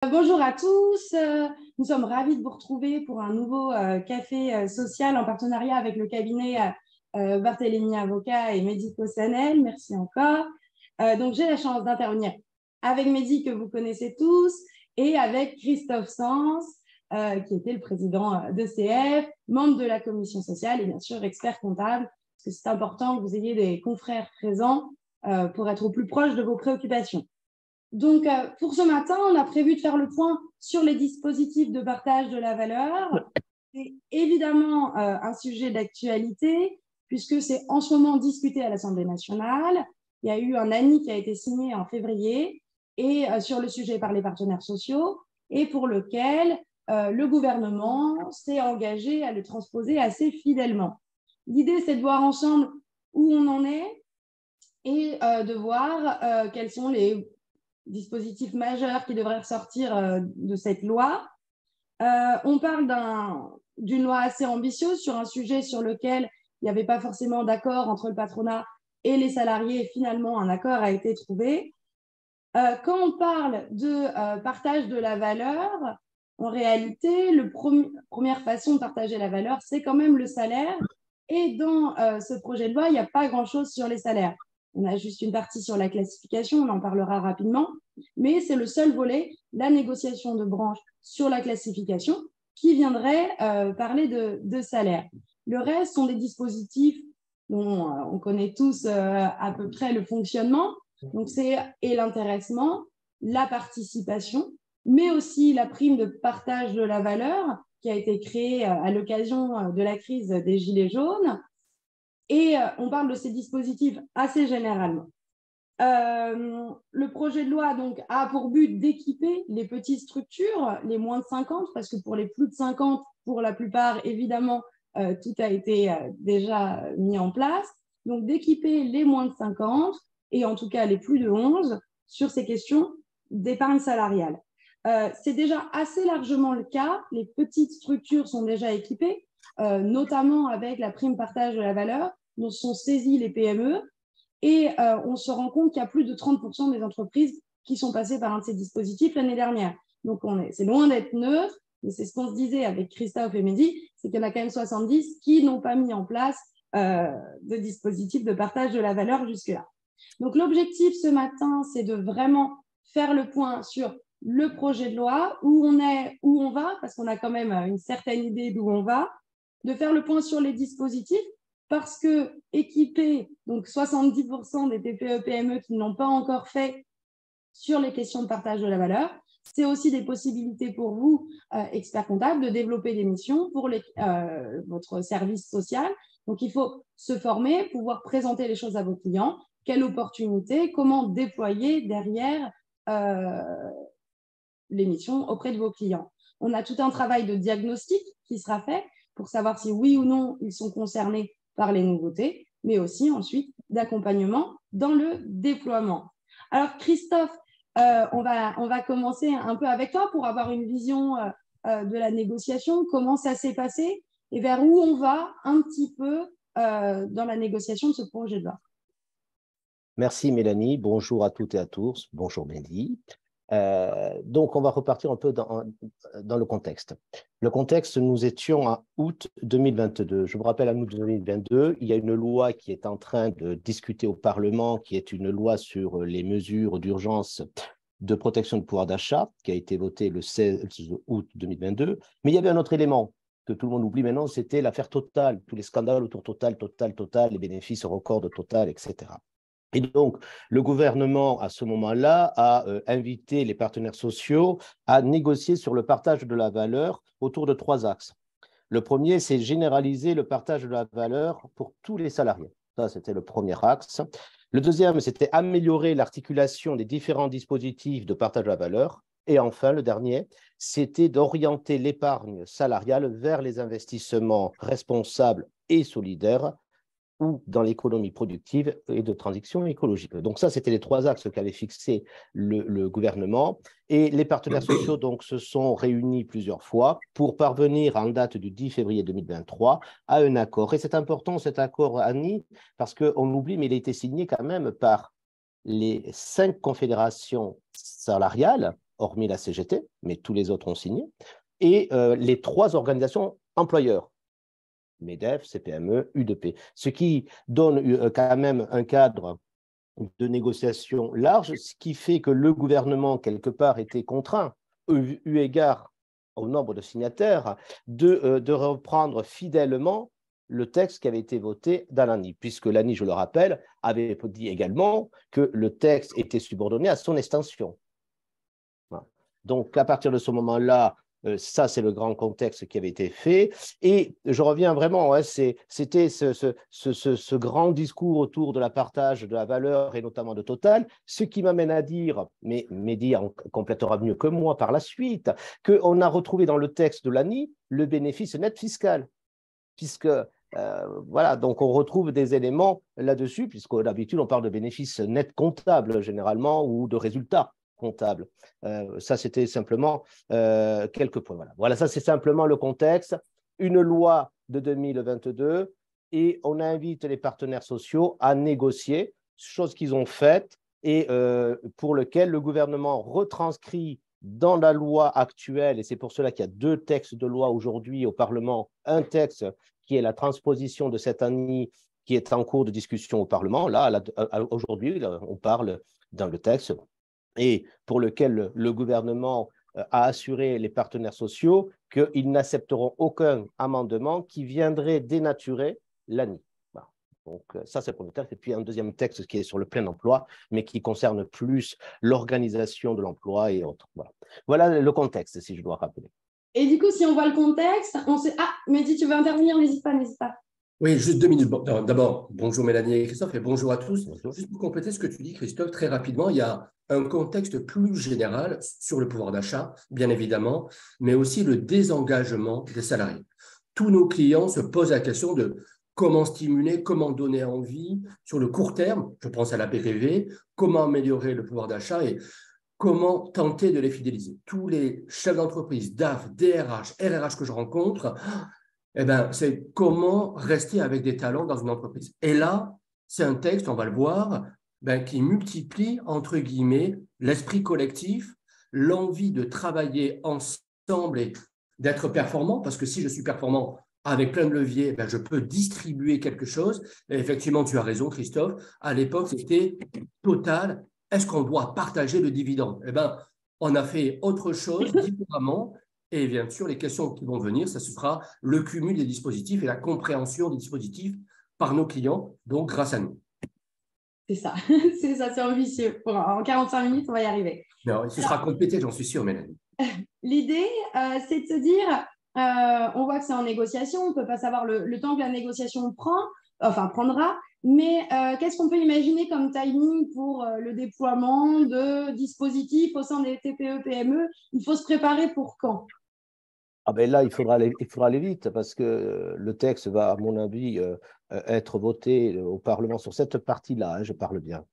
Bonjour à tous, nous sommes ravis de vous retrouver pour un nouveau café social en partenariat avec le cabinet Barthélémy Avocat et Médico Sanel. Merci encore. Donc j'ai la chance d'intervenir avec Mehdi que vous connaissez tous et avec Christophe Sens, qui était le président d'ECF, membre de la commission sociale et bien sûr expert comptable, parce que c'est important que vous ayez des confrères présents pour être au plus proche de vos préoccupations. Donc, pour ce matin, on a prévu de faire le point sur les dispositifs de partage de la valeur. C'est évidemment un sujet d'actualité, puisque c'est en ce moment discuté à l'Assemblée nationale. Il y a eu un ANI qui a été signé en février et sur le sujet par les partenaires sociaux, et pour lequel le gouvernement s'est engagé à le transposer assez fidèlement. L'idée, c'est de voir ensemble où on en est et de voir quels sont les dispositifs majeurs qui devraient ressortir de cette loi. On parle d'une loi assez ambitieuse sur un sujet sur lequel il n'y avait pas forcément d'accord entre le patronat et les salariés. Et finalement, un accord a été trouvé. Quand on parle de partage de la valeur, en réalité, la première façon de partager la valeur, c'est quand même le salaire. Et dans ce projet de loi, il n'y a pas grand-chose sur les salaires. On a juste une partie sur la classification, on en parlera rapidement, mais c'est le seul volet, la négociation de branche sur la classification, qui viendrait parler de salaire. Le reste sont des dispositifs dont on connaît tous à peu près le fonctionnement. Donc, c'est l'intéressement, la participation, mais aussi la prime de partage de la valeur qui a été créée à l'occasion de la crise des Gilets jaunes. Et on parle de ces dispositifs assez généralement. Le projet de loi donc, a pour but d'équiper les petites structures, les moins de 50, parce que pour les plus de 50, pour la plupart, évidemment, tout a été déjà mis en place. Donc, d'équiper les moins de 50 et en tout cas les plus de 11 sur ces questions d'épargne salariale. C'est déjà assez largement le cas. Les petites structures sont déjà équipées, notamment avec la prime partage de la valeur, dont sont saisies les PME. Et on se rend compte qu'il y a plus de 30% des entreprises qui sont passées par un de ces dispositifs l'année dernière. Donc, c'est loin d'être neutre, mais c'est ce qu'on se disait avec Christophe et Mehdi, c'est qu'il y en a quand même 70 qui n'ont pas mis en place de dispositif de partage de la valeur jusque-là. Donc, l'objectif ce matin, c'est de vraiment faire le point sur le projet de loi, où on est, où on va, parce qu'on a quand même une certaine idée d'où on va, de faire le point sur les dispositifs, parce que équiper donc 70% des TPE-PME qui ne l'ont pas encore fait sur les questions de partage de la valeur, c'est aussi des possibilités pour vous, experts comptables, de développer des missions pour votre service social. Donc, il faut se former, pouvoir présenter les choses à vos clients, quelle opportunité, comment déployer derrière les missions auprès de vos clients. On a tout un travail de diagnostic qui sera fait pour savoir si oui ou non ils sont concernés par les nouveautés, mais aussi ensuite d'accompagnement dans le déploiement. Alors Christophe, on va commencer un peu avec toi pour avoir une vision de la négociation, comment ça s'est passé et vers où on va un petit peu dans la négociation de ce projet de loi. Merci Mélanie, bonjour à toutes et à tous, bonjour Mehdi. Donc, on va repartir un peu dans le contexte. Le contexte, nous étions en août 2022. Je vous rappelle, en août 2022, il y a une loi qui est en train de discuter au Parlement, qui est une loi sur les mesures d'urgence de protection du pouvoir d'achat, qui a été votée le 16 août 2022. Mais il y avait un autre élément que tout le monde oublie maintenant, c'était l'affaire Total, tous les scandales autour Total, les bénéfices records de Total, etc. Et donc, le gouvernement, à ce moment-là, a invité les partenaires sociaux à négocier sur le partage de la valeur autour de 3 axes. Le premier, c'est généraliser le partage de la valeur pour tous les salariés. Ça, c'était le premier axe. Le deuxième, c'était améliorer l'articulation des différents dispositifs de partage de la valeur. Et enfin, le dernier, c'était d'orienter l'épargne salariale vers les investissements responsables et solidaires ou dans l'économie productive et de transition écologique. Donc ça, c'était les 3 axes qu'avait fixé le gouvernement. Et les partenaires sociaux donc, se sont réunis plusieurs fois pour parvenir, en date du 10 février 2023, à un accord. Et c'est important, cet accord, Annie, parce qu'on l'oublie, mais il a été signé quand même par les 5 confédérations salariales hormis la CGT, mais tous les autres ont signé, et les 3 organisations employeurs, MEDEF, CPME, UDP, ce qui donne quand même un cadre de négociation large, ce qui fait que le gouvernement, quelque part, était contraint, eu égard au nombre de signataires, de reprendre fidèlement le texte qui avait été voté dans l'ANI, puisque l'ANI, je le rappelle, avait dit également que le texte était subordonné à son extension. Voilà. Donc, à partir de ce moment-là, ça, c'est le grand contexte qui avait été fait. Et je reviens vraiment, ouais, c'était ce grand discours autour de la partage de la valeur et notamment de Total, ce qui m'amène à dire, mais Mehdi en complétera mieux que moi par la suite, qu'on a retrouvé dans le texte de l'ANI le bénéfice net fiscal, puisque voilà, donc on retrouve des éléments là-dessus, puisque d'habitude on parle de bénéfice net comptable généralement ou de résultats comptable. Ça, c'était simplement quelques points. Voilà, ça, c'est simplement le contexte. Une loi de 2022 et on invite les partenaires sociaux à négocier, chose qu'ils ont faite et pour lequel le gouvernement retranscrit dans la loi actuelle, et c'est pour cela qu'il y a 2 textes de loi aujourd'hui au Parlement, un texte qui est la transposition de cette année qui est en cours de discussion au Parlement. Là aujourd'hui, on parle dans le texte et pour lequel le gouvernement a assuré les partenaires sociaux qu'ils n'accepteront aucun amendement qui viendrait dénaturer l'ANI. Voilà. Donc ça, c'est le premier texte. Et puis un deuxième texte qui est sur le plein emploi, mais qui concerne plus l'organisation de l'emploi et autres. Voilà le contexte, si je dois rappeler. Et du coup, si on voit le contexte, on sait… Ah, Mehdi, tu veux intervenir? N'hésite pas, n'hésite pas. Oui, juste 2 minutes. Bon, d'abord, bonjour Mélanie et Christophe, et bonjour à tous. Bonjour. Juste pour compléter ce que tu dis, Christophe, très rapidement, il y a un contexte plus général sur le pouvoir d'achat, bien évidemment, mais aussi le désengagement des salariés. Tous nos clients se posent la question de comment stimuler, comment donner envie sur le court terme, je pense à la PPV, comment améliorer le pouvoir d'achat et comment tenter de les fidéliser. Tous les chefs d'entreprise, DAF, DRH, RRH que je rencontre, eh ben, c'est comment rester avec des talents dans une entreprise. Et là, c'est un texte, on va le voir, qui multiplie, entre guillemets, l'esprit collectif, l'envie de travailler ensemble et d'être performant, parce que si je suis performant avec plein de leviers, je peux distribuer quelque chose. Et effectivement, tu as raison, Christophe, à l'époque, c'était Total, est-ce qu'on doit partager le dividende? Eh bien, on a fait autre chose différemment. Et bien sûr, les questions qui vont venir, ça ce sera le cumul des dispositifs et la compréhension des dispositifs par nos clients, donc grâce à nous. C'est ça, c'est ambitieux. En 45 minutes, on va y arriver. Non, ce sera complété, j'en suis sûr, Mélanie. L'idée, c'est de se dire, on voit que c'est en négociation, on ne peut pas savoir le temps que la négociation prendra, mais qu'est-ce qu'on peut imaginer comme timing pour le déploiement de dispositifs au sein des TPE-PME? Il faut se préparer pour quand? Là, il faudra aller vite parce que le texte va, à mon avis, être voté au Parlement sur cette partie-là, hein, je parle bien,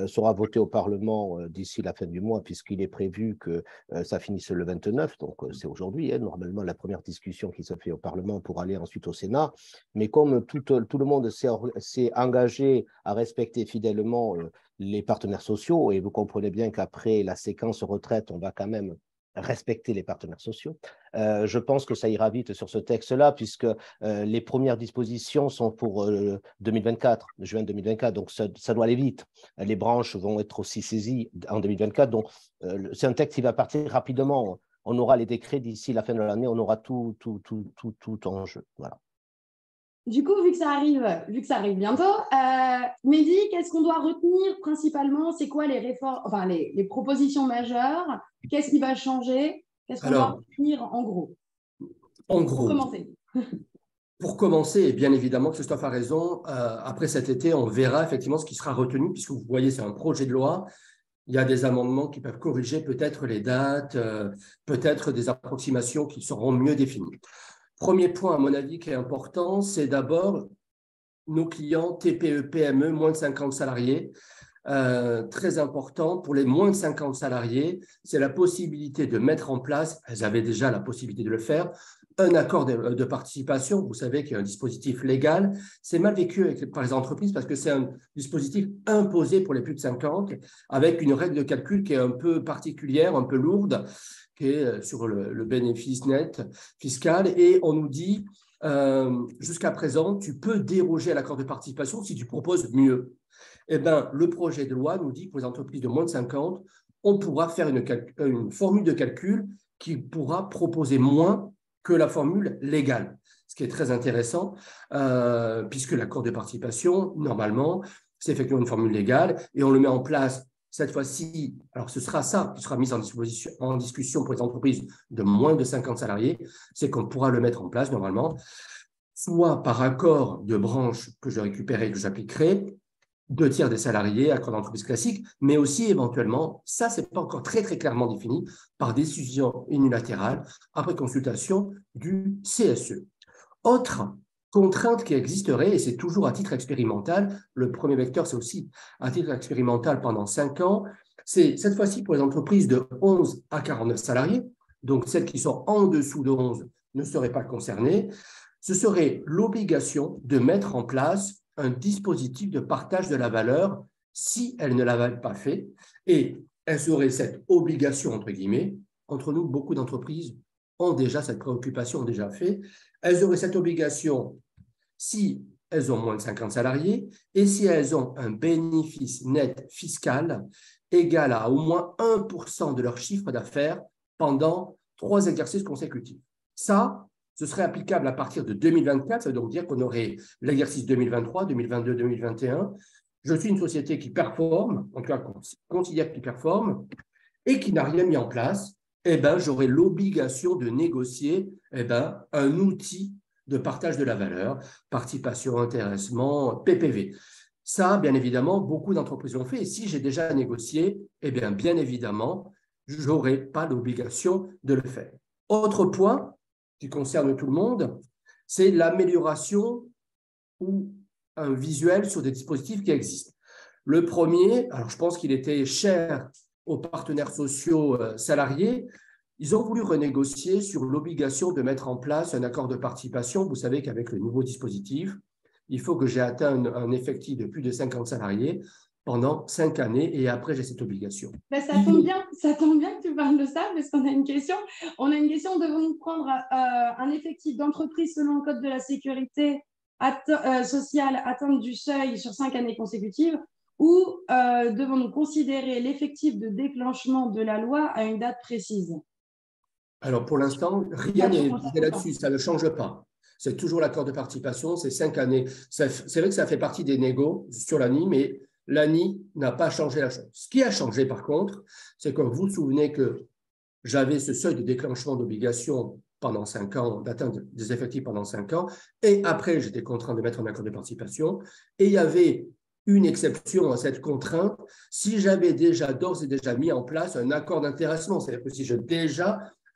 sera voté au Parlement d'ici la fin du mois puisqu'il est prévu que ça finisse le 29, donc c'est aujourd'hui, hein, normalement la première discussion qui se fait au Parlement pour aller ensuite au Sénat. Mais comme tout le monde s'est engagé à respecter fidèlement les partenaires sociaux, et vous comprenez bien qu'après la séquence retraite, on va quand même respecter les partenaires sociaux. Je pense que ça ira vite sur ce texte-là, puisque les premières dispositions sont pour 2024, juin 2024, donc ça doit aller vite. Les branches vont être aussi saisies en 2024, donc c'est un texte qui va partir rapidement. On aura les décrets d'ici la fin de l'année, on aura tout en jeu. Voilà. Du coup, vu que ça arrive bientôt, Mehdi, qu'est-ce qu'on doit retenir principalement? C'est quoi les réformes, les propositions majeures? Qu'est-ce qui va changer? Qu'est-ce qu'on doit retenir en gros? En gros. Pour commencer. Pour commencer, et bien évidemment, Christophe a raison, après cet été, on verra effectivement ce qui sera retenu, puisque vous voyez, c'est un projet de loi. Il y a des amendements qui peuvent corriger peut-être les dates, peut-être des approximations qui seront mieux définies. Premier point, à mon avis, qui est important, c'est d'abord nos clients TPE, PME, moins de 50 salariés. Très important, pour les moins de 50 salariés, c'est la possibilité de mettre en place, elles avaient déjà la possibilité de le faire, un accord de participation, vous savez qu'il y a un dispositif légal, c'est mal vécu par les entreprises parce que c'est un dispositif imposé pour les plus de 50, avec une règle de calcul qui est un peu particulière, un peu lourde, qui est sur le bénéfice net fiscal. Et on nous dit, jusqu'à présent, tu peux déroger à l'accord de participation si tu proposes mieux. Eh bien, le projet de loi nous dit que pour les entreprises de moins de 50, on pourra faire une formule de calcul qui pourra proposer moins que la formule légale, ce qui est très intéressant, puisque l'accord de participation, normalement, c'est effectivement une formule légale, et on le met en place cette fois-ci. Alors, ce sera ça qui sera mis en discussion pour les entreprises de moins de 50 salariés, c'est qu'on pourra le mettre en place normalement, soit par accord de branche que je récupérerai, que j'appliquerai, 2/3 des salariés, accord d'entreprise classique, mais aussi éventuellement, ça, ce n'est pas encore très, très clairement défini, par décision unilatérale, après consultation du CSE. Autre contrainte qui existerait, et c'est toujours à titre expérimental, le premier vecteur, c'est aussi à titre expérimental pendant 5 ans, c'est cette fois-ci pour les entreprises de 11 à 49 salariés, donc celles qui sont en dessous de 11 ne seraient pas concernées, ce serait l'obligation de mettre en place un dispositif de partage de la valeur si elles ne l'avaient pas fait. Et elles auraient cette obligation, entre guillemets, entre nous, beaucoup d'entreprises ont déjà cette préoccupation, ont déjà fait. Elles auraient cette obligation si elles ont moins de 50 salariés et si elles ont un bénéfice net fiscal égal à au moins 1% de leur chiffre d'affaires pendant 3 exercices consécutifs. Ça, ce serait applicable à partir de 2024, ça veut donc dire qu'on aurait l'exercice 2023, 2022, 2021. Je suis une société qui performe, en tout cas qu'on considère qu'il performe, et qui n'a rien mis en place, eh ben, j'aurai l'obligation de négocier un outil de partage de la valeur, participation, intéressement, PPV. Ça, bien évidemment, beaucoup d'entreprises l'ont fait, et si j'ai déjà négocié, eh bien évidemment, je n'aurai pas l'obligation de le faire. Autre point, qui concerne tout le monde, c'est l'amélioration ou un visuel sur des dispositifs qui existent. Le premier, alors je pense qu'il était cher aux partenaires sociaux salariés, ils ont voulu renégocier sur l'obligation de mettre en place un accord de participation. Vous savez qu'avec le nouveau dispositif, il faut que j'ai atteint un effectif de plus de 50 salariés pendant 5 années et après j'ai cette obligation. Ben, ça tombe bien que tu parles de ça parce qu'on a une question. On a une question, devons-nous prendre un effectif d'entreprise selon le code de la sécurité sociale atteinte du seuil sur 5 années consécutives ou devons-nous considérer l'effectif de déclenchement de la loi à une date précise? Alors pour l'instant, rien n'est dit là-dessus, ça ne change pas. C'est toujours l'accord de participation, c'est 5 années. C'est vrai que ça fait partie des négos sur l'ANI, mais l'ANI n'a pas changé la chose. Ce qui a changé, par contre, c'est que vous vous souvenez que j'avais ce seuil de déclenchement d'obligation pendant 5 ans, d'atteindre des effectifs pendant 5 ans, et après, j'étais contraint de mettre un accord de participation, et il y avait une exception à cette contrainte si j'avais d'ores et déjà mis en place un accord d'intéressement. C'est-à-dire que si je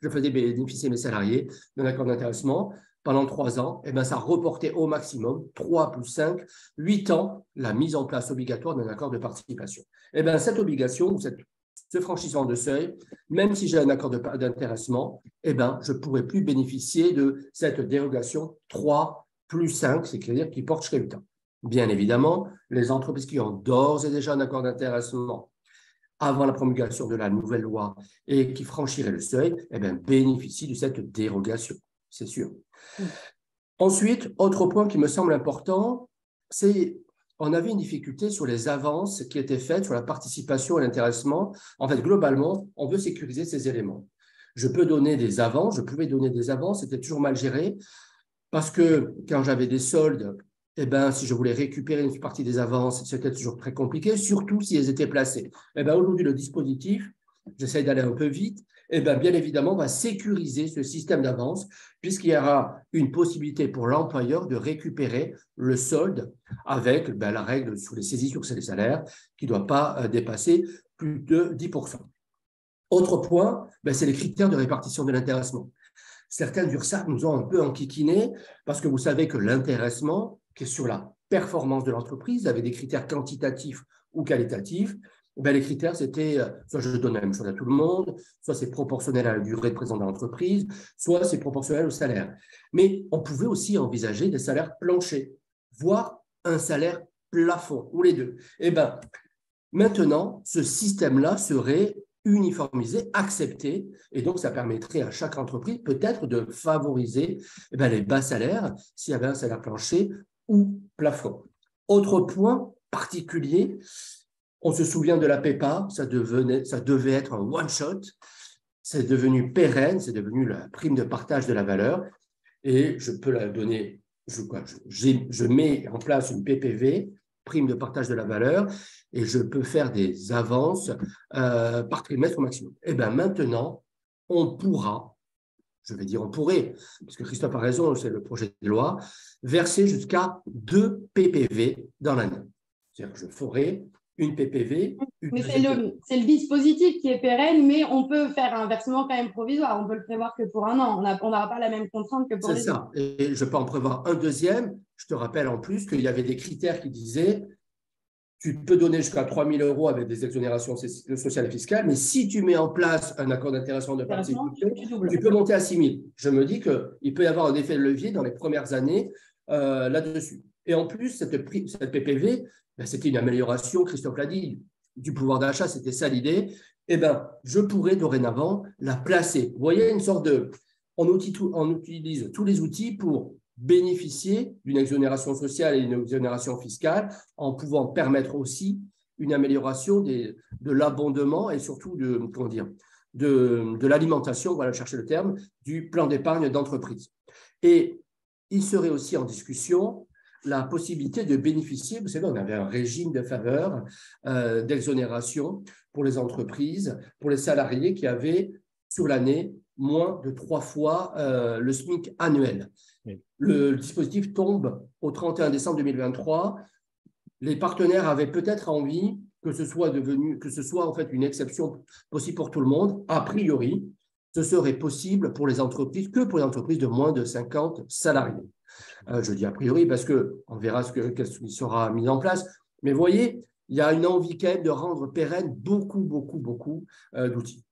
faisais bénéficier mes salariés d'un accord d'intéressement, pendant 3 ans, eh bien, ça reportait au maximum, 3 plus 5, 8 ans, la mise en place obligatoire d'un accord de participation. Eh bien, cette obligation, ce franchissement de seuil, même si j'ai un accord d'intéressement, eh bien, je ne pourrai plus bénéficier de cette dérogation 3 plus 5, c'est-à-dire qui porte jusqu'à 8 ans. Bien évidemment, les entreprises qui ont d'ores et déjà un accord d'intéressement avant la promulgation de la nouvelle loi et qui franchiraient le seuil, eh bien, bénéficient de cette dérogation, c'est sûr. Ensuite, autre point qui me semble important, c'est qu'on avait une difficulté sur les avances qui étaient faites sur la participation et l'intéressement. En fait, globalement, on veut sécuriser ces éléments. Je pouvais donner des avances, c'était toujours mal géré, parce que quand j'avais des soldes, eh ben, si je voulais récupérer une partie des avances, c'était toujours très compliqué, surtout si elles étaient placées. Eh ben, aujourd'hui, le dispositif, j'essaie d'aller un peu vite, eh bien évidemment, va sécuriser ce système d'avance puisqu'il y aura une possibilité pour l'employeur de récupérer le solde avec la règle sur les saisies sur les salaires qui ne doit pas dépasser plus de 10%. Autre point, c'est les critères de répartition de l'intéressement. Certains d'URSSAF nous ont un peu enquiquinés parce que vous savez que l'intéressement, qui est sur la performance de l'entreprise, avec des critères quantitatifs ou qualitatifs, les critères, c'était soit je donne la même chose à tout le monde, soit c'est proportionnel à la durée de présence de l'entreprise, soit c'est proportionnel au salaire. Mais on pouvait aussi envisager des salaires planchers, voire un salaire plafond, ou les deux. Eh bien, maintenant, ce système-là serait uniformisé, accepté, et donc ça permettrait à chaque entreprise peut-être de favoriser les bas salaires s'il y avait un salaire plancher ou plafond. Autre point particulier, on se souvient de la PEPA, ça devait être un one-shot, c'est devenu pérenne, c'est devenu la prime de partage de la valeur, et je peux la donner, je mets en place une PPV, prime de partage de la valeur, et je peux faire des avances par trimestre au maximum. Et bien maintenant, on pourra, je vais dire on pourrait, parce que Christophe a raison, c'est le projet de loi, verser jusqu'à 2 PPV dans l'année. C'est-à-dire que je ferai une PPV. Mais c'est le dispositif qui est pérenne, mais on peut faire un versement quand même provisoire. On peut le prévoir que pour un an. On n'aura pas la même contrainte que pour les autres. C'est ça. Et je peux en prévoir un deuxième. Je te rappelle en plus qu'il y avait des critères qui disaient tu peux donner jusqu'à 3 000 € avec des exonérations sociales et fiscales, mais si tu mets en place un accord d'intéressement de participation, tu peux monter à 6 000. Je me dis qu'il peut y avoir un effet de levier dans les premières années là-dessus. Et en plus, cette PPV, c'était une amélioration, Christophe l'a dit, du pouvoir d'achat, c'était ça l'idée. Eh bien, je pourrais dorénavant la placer. Vous voyez, une sorte de… On utilise tous les outils pour bénéficier d'une exonération sociale et d'une exonération fiscale en pouvant permettre aussi une amélioration de l'abondement et surtout de l'alimentation, voilà, chercher le terme, du plan d'épargne d'entreprise. Et il serait aussi en discussion la possibilité de bénéficier, vous savez, on avait un régime de faveur d'exonération pour les entreprises, pour les salariés qui avaient sur l'année moins de 3 fois le SMIC annuel. Oui. Le dispositif tombe au 31 décembre 2023. Les partenaires avaient peut-être envie que ce soit en fait une exception possible pour tout le monde. A priori, ce serait possible pour les entreprises que pour les entreprises de moins de 50 salariés. Je dis a priori parce qu'on verra ce qui sera mis en place. Mais vous voyez, il y a une envie quand même de rendre pérenne beaucoup d'outils.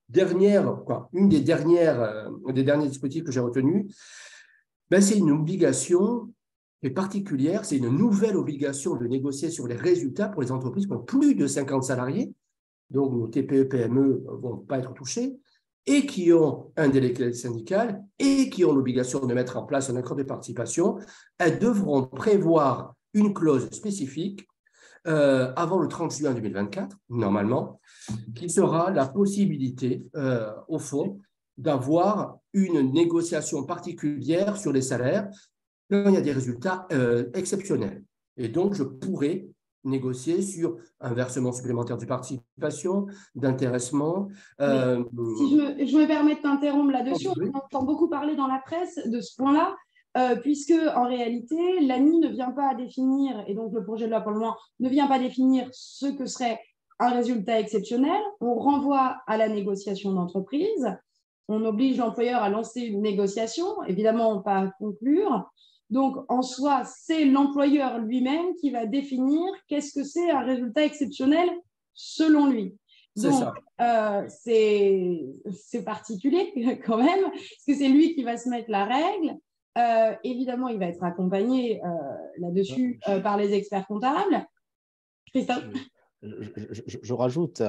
Une des derniers dispositifs que j'ai retenus, c'est une obligation particulière, c'est une nouvelle obligation de négocier sur les résultats pour les entreprises qui ont plus de 50 salariés, donc nos TPE, PME ne vont pas être touchés, et qui ont un délégué syndical et qui ont l'obligation de mettre en place un accord de participation. Elles devront prévoir une clause spécifique avant le 30 juin 2024, normalement, qui sera la possibilité, au fond, d'avoir une négociation particulière sur les salaires quand il y a des résultats exceptionnels. Et donc, je pourrais négocier sur un versement supplémentaire de participation, d'intéressement. Si je me permets de t'interrompre là-dessus, on entend beaucoup parler dans la presse de ce point-là, puisque en réalité, l'ANI ne vient pas à définir, et donc le projet de loi pour le moment ne vient pas définir ce que serait un résultat exceptionnel. On renvoie à la négociation d'entreprise, on oblige l'employeur à lancer une négociation, évidemment pas à conclure. Donc, en soi, c'est l'employeur lui-même qui va définir qu'est-ce que c'est un résultat exceptionnel selon lui. Donc, c'est particulier quand même, parce que c'est lui qui va se mettre la règle. Évidemment, il va être accompagné là-dessus par les experts comptables. Christophe ? Je rajoute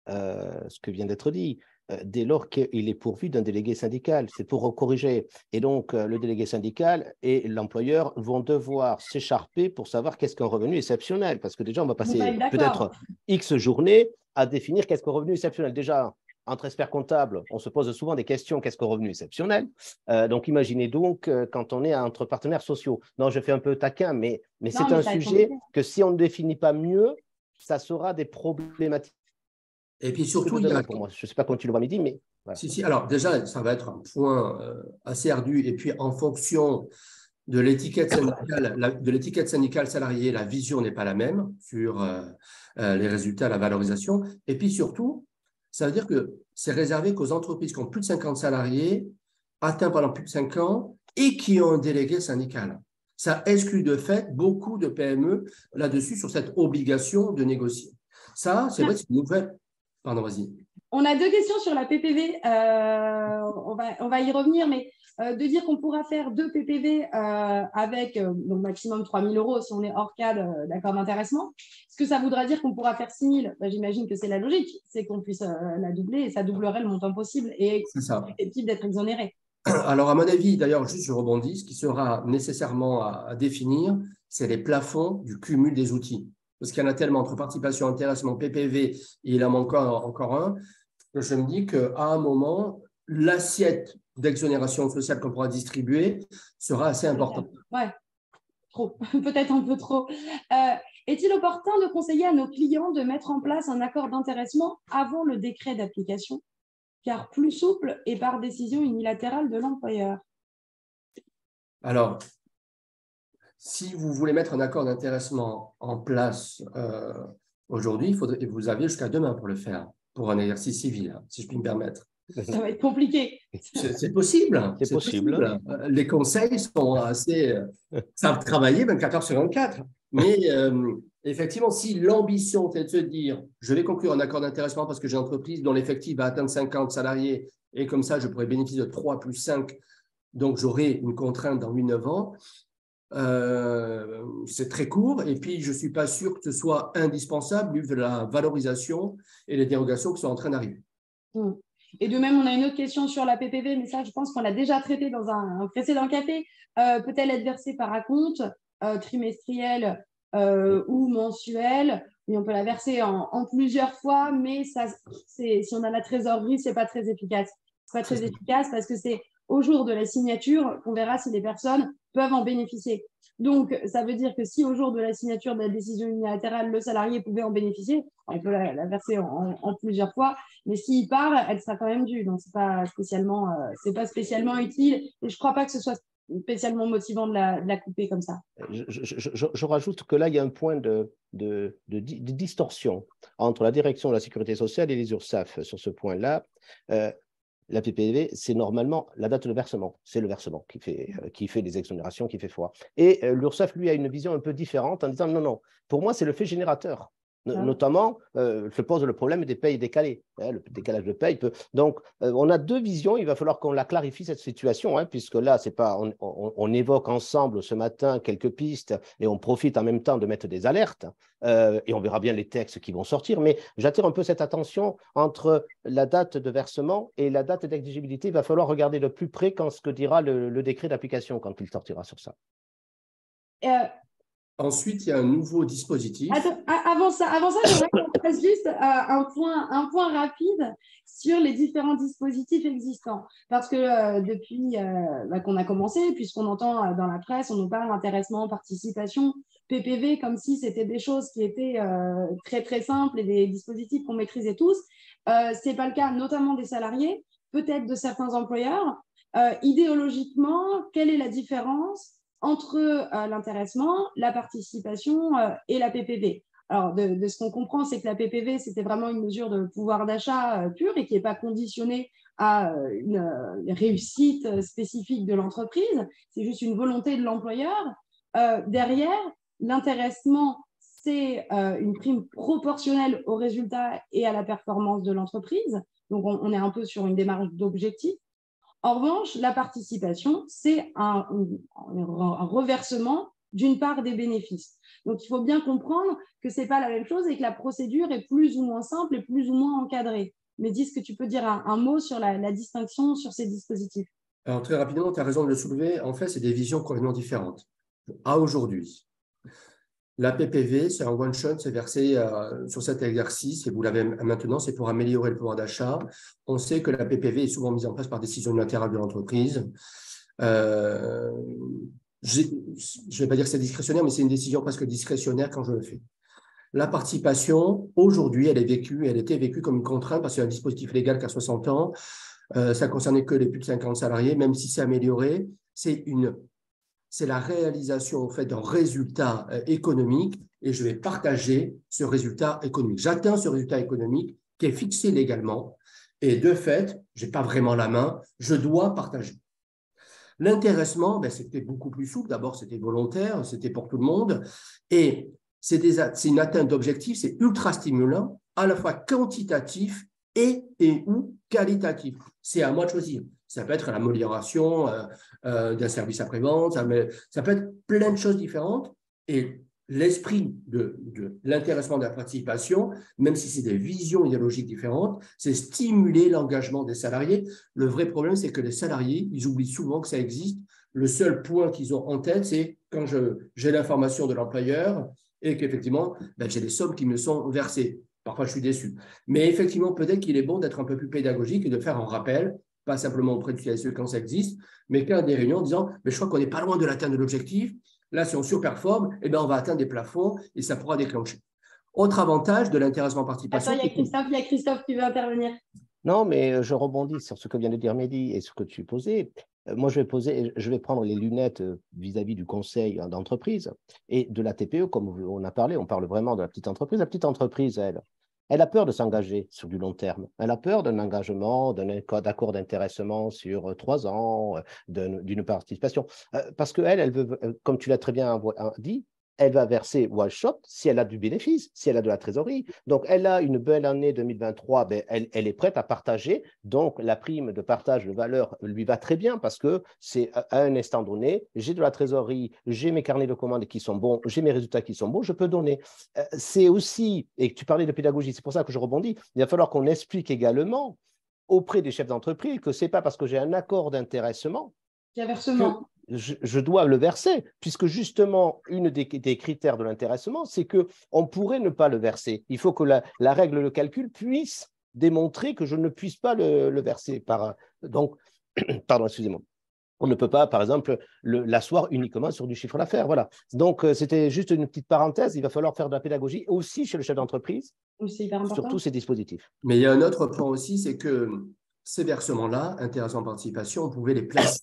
ce que vient d'être dit. Dès lors qu'il est pourvu d'un délégué syndical, c'est pour corriger. Et donc, le délégué syndical et l'employeur vont devoir s'écharper pour savoir qu'est-ce qu'un revenu exceptionnel. Parce que déjà, on va passer peut-être X journées à définir qu'est-ce qu'un revenu exceptionnel. Déjà, entre experts comptables, on se pose souvent des questions, qu'est-ce qu'un revenu exceptionnel? Donc, imaginez donc quand on est entre partenaires sociaux. Non, je fais un peu taquin, mais c'est un sujet que si on ne définit pas mieux, ça sera des problématiques. Et puis surtout, il y a… pour moi. Je ne sais pas quand tu le vois midi, mais… Voilà. Si. Alors déjà, ça va être un point assez ardu. Et puis, en fonction de l'étiquette syndicale salariée, la vision n'est pas la même sur les résultats, la valorisation. Et puis surtout, ça veut dire que c'est réservé qu'aux entreprises qui ont plus de 50 salariés, atteints pendant plus de 5 ans et qui ont un délégué syndical. Ça exclut de fait beaucoup de PME là-dessus sur cette obligation de négocier. Ça, c'est vrai que c'est une nouvelle. Pardon, vas-y. On a deux questions sur la PPV. On va y revenir, mais de dire qu'on pourra faire 2 PPV avec donc maximum 3 000 € si on est hors cadre d'accord d'intéressement. Est-ce que ça voudra dire qu'on pourra faire 6 000 ? J'imagine que c'est la logique, c'est qu'on puisse la doubler et ça doublerait le montant possible et susceptible d'être exonéré. Alors, à mon avis, d'ailleurs, juste je rebondis, ce qui sera nécessairement à définir, c'est les plafonds du cumul des outils. Parce qu'il y en a tellement entre participation, intéressement, PPV, et il en manque encore un, que je me dis qu'à un moment, l'assiette d'exonération sociale qu'on pourra distribuer sera assez importante. Ouais, trop, peut-être un peu trop. Est-il opportun de conseiller à nos clients de mettre en place un accord d'intéressement avant le décret d'application, car plus souple et par décision unilatérale de l'employeur? Alors, si vous voulez mettre un accord d'intéressement en place aujourd'hui, vous avez jusqu'à demain pour le faire, pour un exercice civil, si je puis me permettre. Ça va être compliqué. C'est possible. C'est possible. Les conseils sont assez… savent travailler 24 heures sur 24. Mais effectivement, si l'ambition est de se dire je vais conclure un accord d'intéressement parce que j'ai une entreprise dont l'effectif va atteindre 50 salariés et comme ça, je pourrais bénéficier de 3 plus 5, donc j'aurai une contrainte dans 8-9 ans, c'est très court et puis je ne suis pas sûr que ce soit indispensable vu la valorisation et les dérogations qui sont en train d'arriver. Et de même, on a une autre question sur la PPV, mais ça, je pense qu'on l'a déjà traité dans un précédent café. Peut-elle être versée par acompte, trimestriel ou mensuel? Et on peut la verser en plusieurs fois, mais ça, si on a la trésorerie, ce n'est pas très efficace. Ce n'est pas très efficace parce que c'est au jour de la signature qu'on verra si les personnes peuvent en bénéficier. Donc, ça veut dire que si au jour de la signature de la décision unilatérale, le salarié pouvait en bénéficier, on peut la verser en plusieurs fois, mais s'il part, elle sera quand même due. Donc, ce n'est pas spécialement utile et je ne crois pas que ce soit spécialement motivant de la couper comme ça. Je rajoute que là, il y a un point de distorsion entre la direction de la sécurité sociale et les URSSAF sur ce point-là. La PPV, c'est normalement la date de versement. C'est le versement qui fait les exonérations, qui fait foi. Et l'URSSAF, lui, a une vision un peu différente en disant non, pour moi, c'est le fait générateur. Notamment, je pose le problème des payes décalées. Le décalage de paye peut… Donc, on a deux visions. Il va falloir qu'on la clarifie, cette situation, puisque là, c'est pas… On évoque ensemble ce matin quelques pistes et on profite en même temps de mettre des alertes. Et on verra bien les textes qui vont sortir. Mais j'attire un peu cette attention entre la date de versement et la date d'exigibilité. Il va falloir regarder de plus près ce que dira le décret d'application quand il sortira sur ça. Ensuite, il y a un nouveau dispositif. Attends, avant ça, j'aimerais qu'on fasse juste un point rapide sur les différents dispositifs existants. Parce que depuis qu'on a commencé, puisqu'on entend dans la presse, on nous parle d'intéressement, participation, PPV, comme si c'était des choses qui étaient très, très simples et des dispositifs qu'on maîtrisait tous. Ce n'est pas le cas, notamment des salariés, peut-être de certains employeurs. Idéologiquement, quelle est la différence entre l'intéressement, la participation et la PPV? Alors, de ce qu'on comprend, c'est que la PPV, c'était vraiment une mesure de pouvoir d'achat pure et qui n'est pas conditionnée à une réussite spécifique de l'entreprise. C'est juste une volonté de l'employeur. Derrière, l'intéressement, c'est une prime proportionnelle aux résultats et à la performance de l'entreprise. Donc, on est un peu sur une démarche d'objectif. En revanche, la participation, c'est un reversement d'une part des bénéfices. Donc, il faut bien comprendre que ce n'est pas la même chose et que la procédure est plus ou moins simple et plus ou moins encadrée. Mais est-ce que tu peux dire un mot sur la distinction sur ces dispositifs? Alors, très rapidement, tu as raison de le soulever. En fait, c'est des visions complètement différentes. À aujourd'hui, la PPV, c'est un one-shot, c'est versé sur cet exercice, et vous l'avez maintenant, c'est pour améliorer le pouvoir d'achat. On sait que la PPV est souvent mise en place par décision unilatérale de l'entreprise. Je ne vais pas dire que c'est discrétionnaire, mais c'est une décision presque discrétionnaire quand je le fais. La participation, aujourd'hui, elle était vécue comme une contrainte parce qu'il y a un dispositif légal qui a 60 ans. Ça ne concernait que les plus de 50 salariés, même si c'est amélioré. C'est la réalisation en fait, d'un résultat économique et je vais partager ce résultat économique. J'atteins ce résultat économique qui est fixé légalement et de fait, je n'ai pas vraiment la main, je dois partager. L'intéressement, c'était beaucoup plus souple. D'abord, c'était volontaire, c'était pour tout le monde et c'est une atteinte d'objectifs, c'est ultra stimulant, à la fois quantitatif et ou qualitatif. C'est à moi de choisir. Ça peut être l'amélioration d'un service après-vente, ça peut être plein de choses différentes. Et l'esprit de l'intéressement de la participation, même si c'est des visions idéologiques différentes, c'est stimuler l'engagement des salariés. Le vrai problème, c'est que les salariés, ils oublient souvent que ça existe. Le seul point qu'ils ont en tête, c'est quand j'ai l'information de l'employeur et qu'effectivement, j'ai des sommes qui me sont versées. Parfois, je suis déçu. Mais effectivement, peut-être qu'il est bon d'être un peu plus pédagogique et de faire un rappel, pas simplement auprès du CSE quand ça existe, mais quand des réunions en disant « mais je crois qu'on n'est pas loin de l'atteinte de l'objectif ». Là, si on surperforme, eh bien, on va atteindre des plafonds et ça pourra déclencher. Autre avantage de l'intéressement participation. Attends, il y a Christophe qui veut intervenir. Non, mais je rebondis sur ce que vient de dire Mehdi et ce que tu posais. Moi, je vais prendre les lunettes vis-à-vis du conseil d'entreprise et de la TPE, comme on a parlé, on parle vraiment de la petite entreprise. La petite entreprise, elle a peur de s'engager sur du long terme. Elle a peur d'un engagement, d'un accord d'intéressement sur 3 ans, d'une participation. Parce qu'elle, elle veut, comme tu l'as très bien dit, elle va verser one shot si elle a du bénéfice, si elle a de la trésorerie. Donc, elle a une belle année 2023, elle est prête à partager. Donc, la prime de partage de valeur lui va très bien parce que c'est à un instant donné, j'ai de la trésorerie, j'ai mes carnets de commandes qui sont bons, j'ai mes résultats qui sont bons, je peux donner. C'est aussi, et tu parlais de pédagogie, c'est pour ça que je rebondis, il va falloir qu'on explique également auprès des chefs d'entreprise que ce n'est pas parce que j'ai un accord d'intéressement que je dois le verser, puisque justement, une des critères de l'intéressement, c'est qu'on pourrait ne pas le verser. Il faut que la règle, le calcul, puisse démontrer que je ne puisse pas le verser. Donc, pardon, excusez-moi. On ne peut pas, par exemple, l'asseoir uniquement sur du chiffre d'affaires. Voilà. Donc, c'était juste une petite parenthèse. Il va falloir faire de la pédagogie aussi chez le chef d'entreprise sur tous ces dispositifs. Mais il y a un autre point aussi, c'est que ces versements-là, intéressant participation, on pouvait les placer.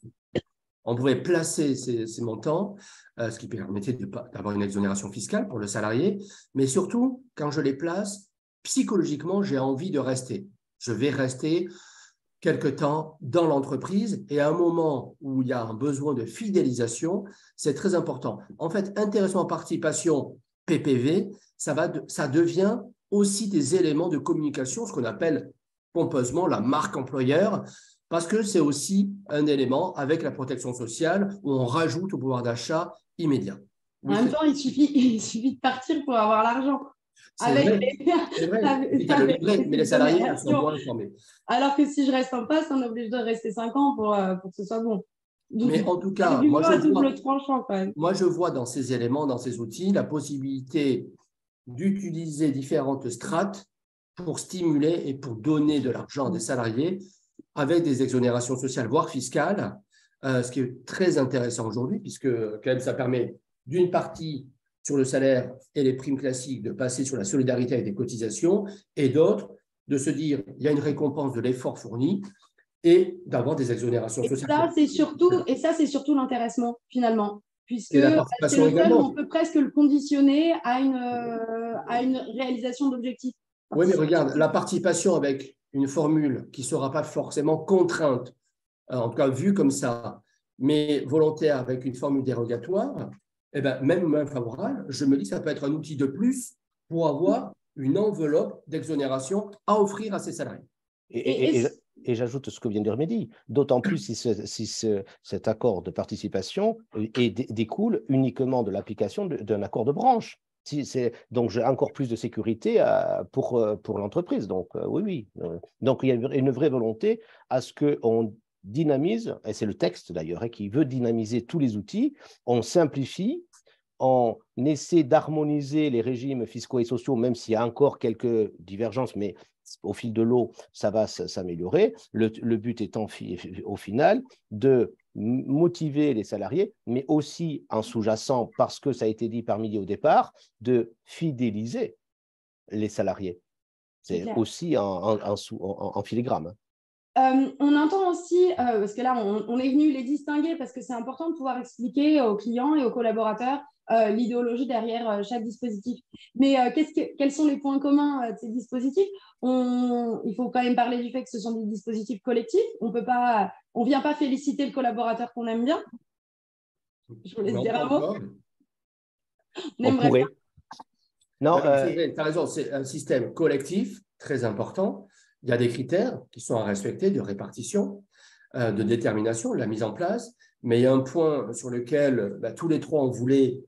On pouvait placer ces montants, ce qui permettait d'avoir une exonération fiscale pour le salarié. Mais surtout, quand je les place, psychologiquement, j'ai envie de rester. Je vais rester quelque temps dans l'entreprise et à un moment où il y a un besoin de fidélisation, c'est très important. En fait, intéressement participation, PPV, ça devient aussi des éléments de communication, ce qu'on appelle pompeusement la marque employeur, parce que c'est aussi un élément avec la protection sociale où on rajoute au pouvoir d'achat immédiat. En même temps, il suffit de partir pour avoir l'argent. C'est vrai. Mais les salariés sont moins informés. Alors que si je reste en poste, on est obligé de rester 5 ans pour que ce soit bon. Donc, mais en tout cas, moi je vois dans ces éléments, dans ces outils, la possibilité d'utiliser différentes strates pour stimuler et pour donner de l'argent à des salariés avec des exonérations sociales, voire fiscales, ce qui est très intéressant aujourd'hui, puisque quand même, ça permet d'une partie sur le salaire et les primes classiques de passer sur la solidarité avec des cotisations, et d'autres de se dire il y a une récompense de l'effort fourni et d'avoir des exonérations sociales. Et ça, c'est surtout l'intéressement, finalement, puisque c'est le seul où on peut presque le conditionner à une réalisation d'objectifs. Oui, mais regarde, la participation avec une formule qui ne sera pas forcément contrainte, en tout cas vue comme ça, mais volontaire avec une formule dérogatoire, eh ben, même favorable, je me dis que ça peut être un outil de plus pour avoir une enveloppe d'exonération à offrir à ses salariés. Et j'ajoute ce que vient de dire Mehdi, d'autant plus si cet accord de participation découle uniquement de l'application d'un accord de branche. Donc, j'ai encore plus de sécurité pour l'entreprise. Donc, oui. Donc, il y a une vraie volonté à ce qu'on dynamise, et c'est le texte d'ailleurs qui veut dynamiser tous les outils, on simplifie, on essaie d'harmoniser les régimes fiscaux et sociaux, même s'il y a encore quelques divergences, mais au fil de l'eau, ça va s'améliorer. Le but étant au final de motiver les salariés, mais aussi en sous-jacent, parce que ça a été dit par Mehdi au départ, de fidéliser les salariés. C'est aussi en filigrane. On entend aussi, parce que là, on est venu les distinguer parce que c'est important de pouvoir expliquer aux clients et aux collaborateurs l'idéologie derrière chaque dispositif. Mais quels sont les points communs de ces dispositifs? Il faut quand même parler du fait que ce sont des dispositifs collectifs. On ne vient pas féliciter le collaborateur qu'on aime bien. Je vous laisse dire un mot. On pourrait. Non, c'est vrai, tu as raison, c'est un système collectif très important. Il y a des critères qui sont à respecter de répartition, de détermination, de la mise en place. Mais il y a un point sur lequel tous les trois, on voulait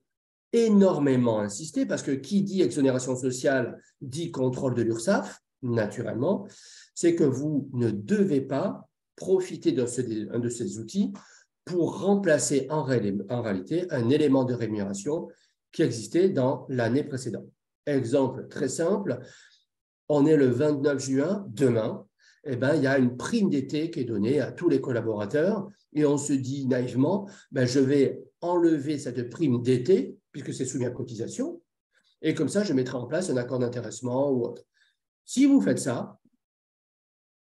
énormément insister, parce que qui dit exonération sociale dit contrôle de l'URSSAF, naturellement, c'est que vous ne devez pas profiter d'un de ces outils pour remplacer en réalité un élément de rémunération qui existait dans l'année précédente. Exemple très simple, on est le 29 juin, demain, il y a une prime d'été qui est donnée à tous les collaborateurs et on se dit naïvement, je vais enlever cette prime d'été puisque c'est soumis à cotisation et comme ça, je mettrai en place un accord d'intéressement ou autre. Si vous faites ça,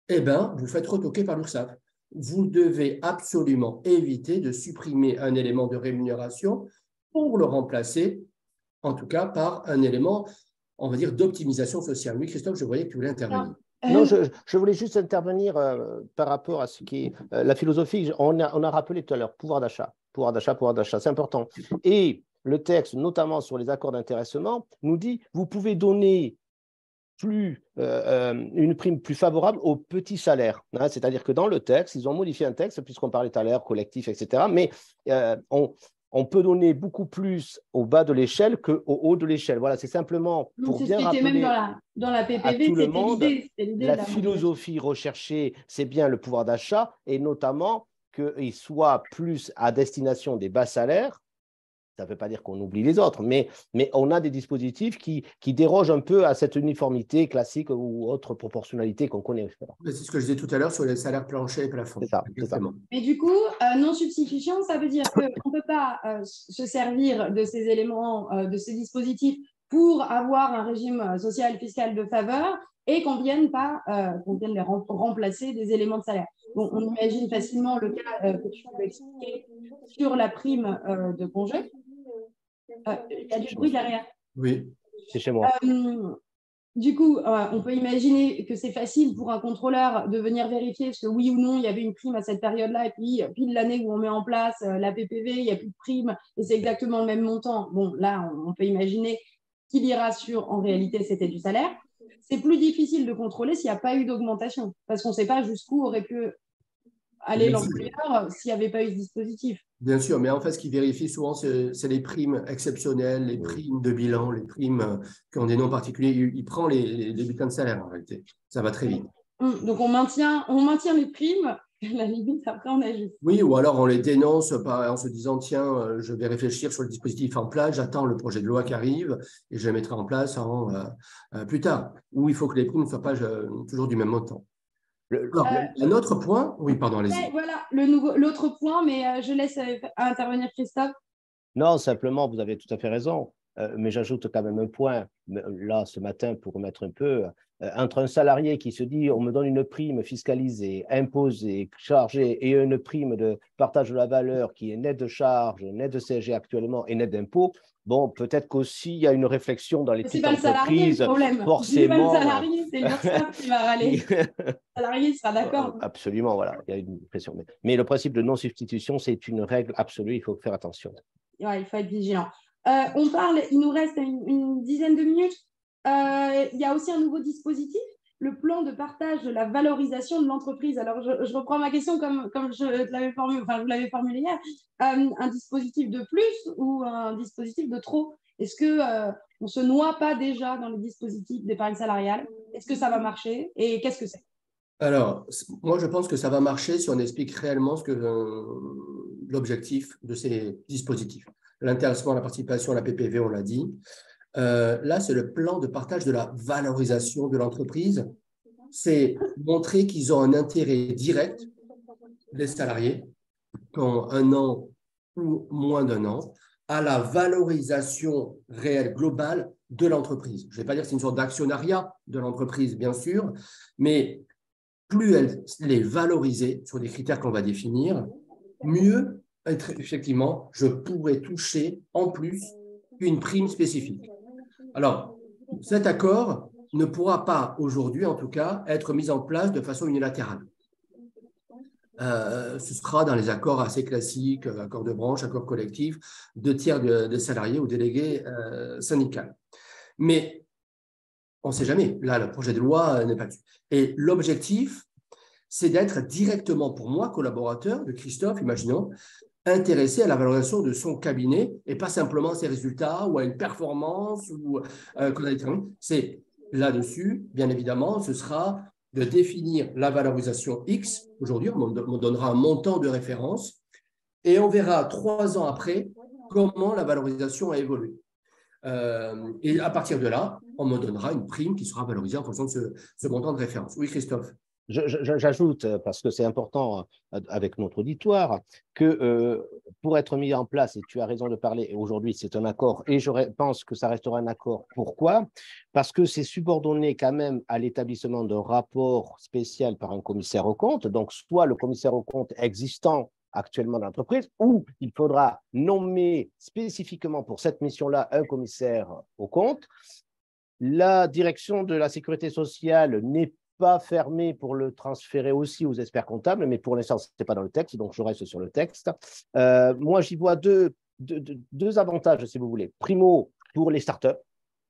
vous faites retoquer par l'URSSAF. Vous devez absolument éviter de supprimer un élément de rémunération pour le remplacer, en tout cas, par un élément, on va dire, d'optimisation sociale. Oui, Christophe, je voyais que tu voulais intervenir. Non, je voulais juste intervenir par rapport à ce qui est la philosophie. On a rappelé tout à l'heure, pouvoir d'achat, c'est important. Et le texte, notamment sur les accords d'intéressement, nous dit, vous pouvez donner une prime plus favorable aux petits salaires. Hein, c'est-à-dire que dans le texte, ils ont modifié un texte, puisqu'on parlait tout à l'heure, collectif, etc. Mais on peut donner beaucoup plus au bas de l'échelle qu'au haut de l'échelle. Voilà, c'est simplement pour bien rappeler même dans la PPV, à tout le monde, l'idée la philosophie recherchée, c'est bien le pouvoir d'achat, et notamment qu'il soit plus à destination des bas salaires. Ça ne veut pas dire qu'on oublie les autres, mais on a des dispositifs qui dérogent un peu à cette uniformité classique ou autre proportionnalité qu'on connaît. C'est ce que je disais tout à l'heure sur les salaires planchers et plafonds. C'est ça. Mais du coup, non-substitution, ça veut dire qu'on ne peut pas se servir de ces éléments, de ces dispositifs pour avoir un régime social fiscal de faveur et qu'on vienne les remplacer des éléments de salaire. Bon, on imagine facilement le cas que tu peux expliquer sur la prime de congé. Il y a du bruit derrière. Oui. C'est chez moi. Du coup, on peut imaginer que c'est facile pour un contrôleur de venir vérifier parce que oui ou non, il y avait une prime à cette période-là et puis pile l'année où on met en place la PPV, il n'y a plus de prime et c'est exactement le même montant. Bon, là, on peut imaginer qu'il ira sur, en réalité, c'était du salaire. C'est plus difficile de contrôler s'il n'y a pas eu d'augmentation parce qu'on ne sait pas jusqu'où aurait pu aller l'employeur s'il n'y avait pas eu ce dispositif. Bien sûr, mais en fait, ce qu'il vérifie souvent, c'est les primes exceptionnelles, les primes de bilan, les primes qui ont des noms particuliers. Il prend les bulletins de salaire, en réalité. Ça va très vite. Donc, on maintient les primes. À la limite, après, on ajuste. Oui, ou alors on les dénonce en se disant, tiens, je vais réfléchir sur le dispositif en place, j'attends le projet de loi qui arrive et je le mettrai en place plus tard. Ou il faut que les primes ne soient pas toujours du même montant. Un autre point, oui, pardon, allez-y. Voilà, l'autre point, mais je laisse intervenir Christophe. Non, simplement, vous avez tout à fait raison, mais j'ajoute quand même un point, là, ce matin, pour remettre un peu, entre un salarié qui se dit, on me donne une prime fiscalisée, imposée, chargée, et une prime de partage de la valeur qui est nette de charges, nette de CSG actuellement et nette d'impôt. Bon, peut-être qu'aussi, il y a une réflexion dans les petites entreprises. C'est pas le salarié, le problème. Forcément. C'est pas le salarié, c'est l'URSSAF qui va râler. Le salarié sera d'accord. Absolument, voilà, il y a une pression. Mais le principe de non-substitution, c'est une règle absolue, il faut faire attention. Ouais, il faut être vigilant. Il nous reste une dizaine de minutes. Il y a aussi un nouveau dispositif, le plan de partage de la valorisation de l'entreprise. Alors, je reprends ma question comme je l'avais formulée hier. Un dispositif de plus ou un dispositif de trop? Est-ce qu'on ne se noie pas déjà dans les dispositifs d'épargne salariale? Est-ce que ça va marcher? Et qu'est-ce que c'est? Alors, moi, je pense que ça va marcher si on explique réellement l'objectif de ces dispositifs. L'intéressement, la participation, la PPV, on l'a dit. Là, c'est le plan de partage de la valorisation de l'entreprise. C'est montrer qu'ils ont un intérêt direct, les salariés, qui ont 1 an ou moins d'1 an, à la valorisation réelle globale de l'entreprise. Je ne vais pas dire que c'est une sorte d'actionnariat de l'entreprise, bien sûr, mais plus elle est valorisée sur des critères qu'on va définir, mieux, effectivement, je pourrais toucher en plus une prime spécifique. Alors, cet accord ne pourra pas, aujourd'hui en tout cas, être mis en place de façon unilatérale. Ce sera dans les accords assez classiques, accords de branche, accords collectifs, 2 tiers des salariés ou délégués syndicaux. Mais on ne sait jamais. Là, le projet de loi n'est pas dessus. Et l'objectif, c'est d'être directement, pour moi, collaborateur de Christophe, imaginons, intéressé à la valorisation de son cabinet et pas simplement à ses résultats ou à une performance ou qu'on a déterminé. C'est là-dessus, bien évidemment, ce sera de définir la valorisation X. Aujourd'hui, on donnera un montant de référence et on verra 3 ans après comment la valorisation a évolué. Et à partir de là, on me donnera une prime qui sera valorisée en fonction de ce montant de référence. Oui, Christophe. J'ajoute, parce que c'est important avec notre auditoire, que pour être mis en place, et tu as raison de parler, aujourd'hui c'est un accord, et je pense que ça restera un accord. Pourquoi? Parce que c'est subordonné quand même à l'établissement d'un rapport spécial par un commissaire aux comptes, donc soit le commissaire aux comptes existant actuellement dans l'entreprise, ou il faudra nommer spécifiquement pour cette mission-là un commissaire aux comptes. La direction de la sécurité sociale n'est pas fermée pour le transférer aussi aux experts comptables, mais pour l'instant, ce n'est pas dans le texte, donc je reste sur le texte. Moi, j'y vois deux avantages, si vous voulez. Primo, pour les startups.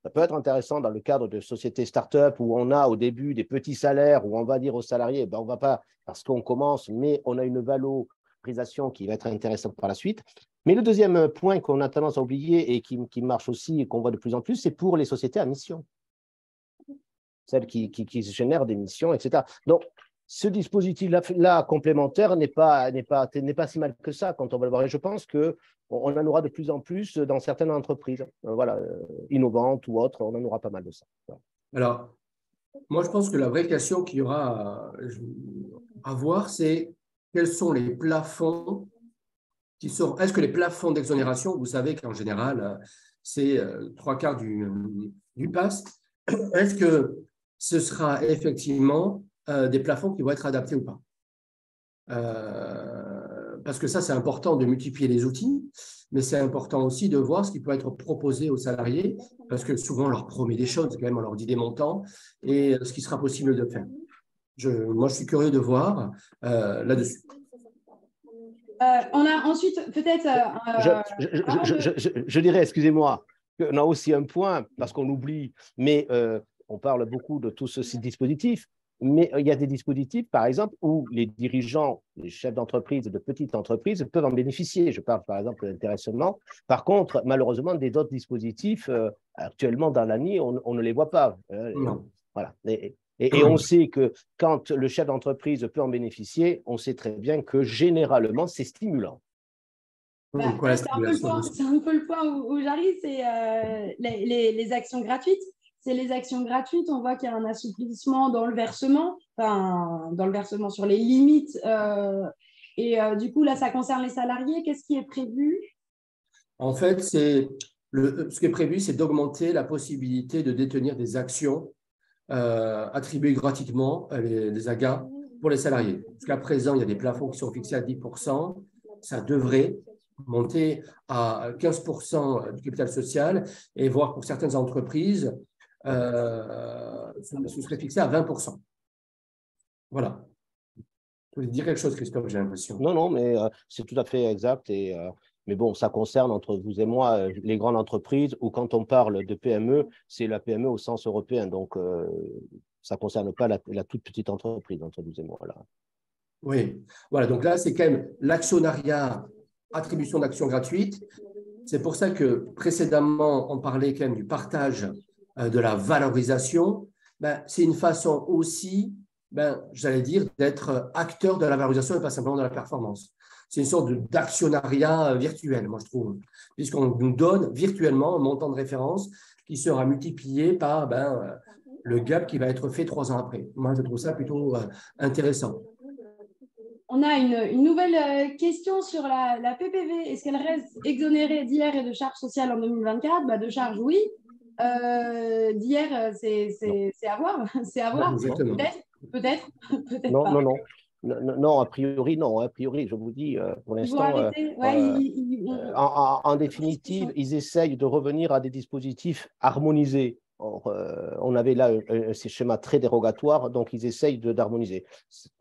Ça peut être intéressant dans le cadre de sociétés start-up où on a au début des petits salaires, où on va dire aux salariés, ben, on ne va pas parce qu'on commence, mais on a une valorisation qui va être intéressante par la suite. Mais le deuxième point qu'on a tendance à oublier et qui marche aussi et qu'on voit de plus en plus, c'est pour les sociétés à mission. Celles qui génèrent des missions, etc. Donc, ce dispositif-là complémentaire n'est pas si mal que ça quand on va le voir. Et je pense qu'on en aura de plus en plus dans certaines entreprises, voilà, innovantes ou autres, on en aura pas mal de ça. Alors, moi, je pense que la vraie question qu'il y aura à voir, c'est quels sont les plafonds qui seront. Est-ce que les plafonds d'exonération, vous savez qu'en général, c'est 3/4 du PAS, est-ce que ce sera effectivement des plafonds qui vont être adaptés ou pas? Parce que ça, c'est important de multiplier les outils, mais c'est important aussi de voir ce qui peut être proposé aux salariés, parce que souvent, on leur promet des choses, quand même, on leur dit des montants, et ce qui sera possible de faire. Moi, je suis curieux de voir là-dessus. On a ensuite peut-être… je dirais, excusez-moi, qu'on a aussi un point, parce qu'on oublie, mais on parle beaucoup de tout ce dispositif, mais il y a des dispositifs, par exemple, où les dirigeants, les chefs d'entreprise, de petites entreprises peuvent en bénéficier. Je parle, par exemple, de l'intéressement. Par contre, malheureusement, d'autres dispositifs, actuellement, dans l'année, on ne les voit pas. Voilà. Et on sait que quand le chef d'entreprise peut en bénéficier, on sait très bien que généralement, c'est stimulant. C'est un peu le point où j'arrive, c'est les actions gratuites. C'est les actions gratuites, on voit qu'il y a un assouplissement dans le versement, sur les limites. Du coup, là, ça concerne les salariés. Qu'est-ce qui est prévu? En fait, ce qui est prévu, c'est d'augmenter la possibilité de détenir des actions attribuées gratuitement, les AGA, pour les salariés. Jusqu'à présent, il y a des plafonds qui sont fixés à 10%. Ça devrait monter à 15% du capital social et voire pour certaines entreprises, ce serait fixé à 20%. Voilà. Tu voulais dire quelque chose, Christophe, j'ai l'impression. Non, mais c'est tout à fait exact. Mais bon, ça concerne, entre vous et moi, les grandes entreprises, où quand on parle de PME, c'est la PME au sens européen. Donc, ça ne concerne pas la toute petite entreprise, entre vous et moi. Là. Oui, voilà. Donc là, c'est quand même l'actionnariat, attribution d'actions gratuites. C'est pour ça que précédemment, on parlait quand même du partage de la valorisation. C'est une façon aussi, j'allais dire, d'être acteur de la valorisation et pas simplement de la performance. C'est une sorte d'actionnariat virtuel, moi je trouve, puisqu'on nous donne virtuellement un montant de référence qui sera multiplié par le gap qui va être fait 3 ans après. Moi, je trouve ça plutôt intéressant. On a une nouvelle question sur la PPV. Est-ce qu'elle reste exonérée d'IR et de charges sociales en 2024? De charges, oui. D'IR, c'est à voir. C'est à voir. Peut-être pas. Non, a priori, non. A priori, je vous dis, pour l'instant, en définitive, ils essayent de revenir à des dispositifs harmonisés. Or, on avait là un schéma très dérogatoire, donc ils essayent d'harmoniser.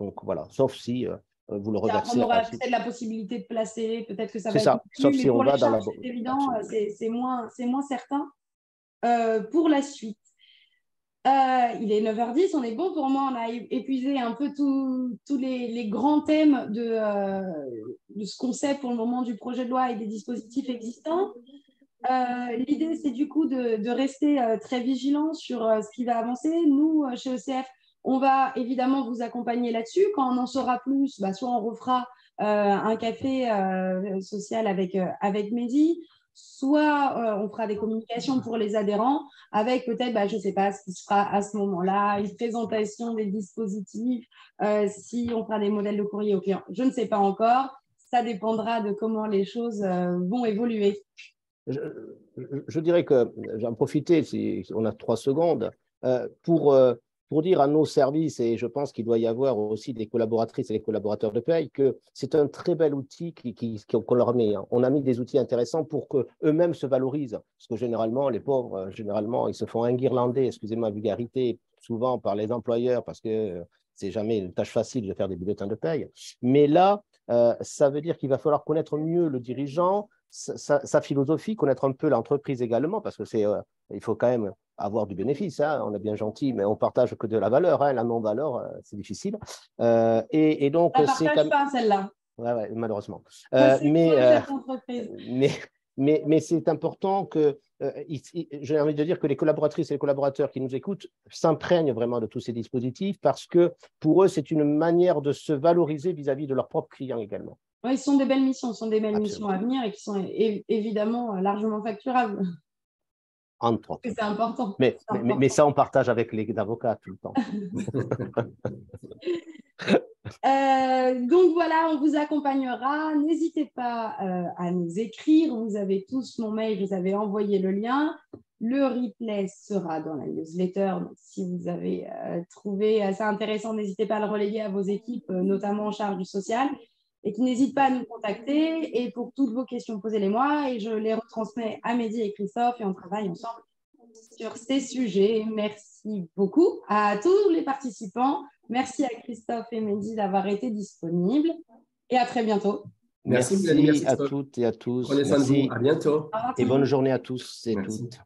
Donc voilà, sauf si vous le reversez. On aura peut-être la possibilité de placer, peut-être que ça va être. C'est ça, sauf si on va dans la… C'est évident, c'est moins certain. pour la suite. Il est 9h10, on est bon pour moi, on a épuisé un peu tous les grands thèmes de ce qu'on sait pour le moment du projet de loi et des dispositifs existants. L'idée, c'est du coup de rester très vigilant sur ce qui va avancer. Nous, chez ECF, on va évidemment vous accompagner là-dessus. Quand on en saura plus, soit on refera un café social avec Mehdi, soit on fera des communications pour les adhérents avec peut-être, je ne sais pas ce qui se fera à ce moment-là, une présentation des dispositifs, si on fera des modèles de courrier aux clients. Je ne sais pas encore. Ça dépendra de comment les choses vont évoluer. Je dirais que j'en profiter, si on a 3 secondes, pour dire à nos services, et je pense qu'il doit y avoir aussi des collaboratrices et des collaborateurs de paye, que c'est un très bel outil qu'on leur met. On a mis des outils intéressants pour qu'eux-mêmes se valorisent. Parce que généralement, les pauvres, généralement, ils se font enguirlander, excusez-moi la vulgarité, souvent par les employeurs, parce que c'est jamais une tâche facile de faire des bulletins de paye. Mais là, ça veut dire qu'il va falloir connaître mieux le dirigeant, sa philosophie, connaître un peu l'entreprise également, parce que il faut quand même avoir du bénéfice. On est bien gentil, mais on partage que de la valeur. La non-valeur, c'est difficile. Et donc, on ne partage pas celle-là. Ouais, malheureusement. Mais c'est important que, j'ai envie de dire que les collaboratrices et les collaborateurs qui nous écoutent s'imprègnent vraiment de tous ces dispositifs parce que pour eux, c'est une manière de se valoriser vis-à-vis de leurs propres clients également. Oui, ce sont des belles missions, missions à venir et qui sont évidemment largement facturables. Entre autres. C'est important. Mais ça, on partage avec les avocats tout le temps. Donc voilà, on vous accompagnera. N'hésitez pas à nous écrire. Vous avez tous mon mail, je vous avais envoyé le lien. Le replay sera dans la newsletter. Donc, si vous avez trouvé ça intéressant, n'hésitez pas à le reléguer à vos équipes, notamment en charge du social, et qui n'hésitent pas à nous contacter. Et pour toutes vos questions, posez-les-moi et je les retransmets à Mehdi et Christophe et on travaille ensemble sur ces sujets. Merci beaucoup à tous les participants. Merci à Christophe et Mehdi d'avoir été disponibles et à très bientôt. Merci à toutes et à tous. Prenez soin de vous. À bientôt. Et bonne journée à tous et toutes.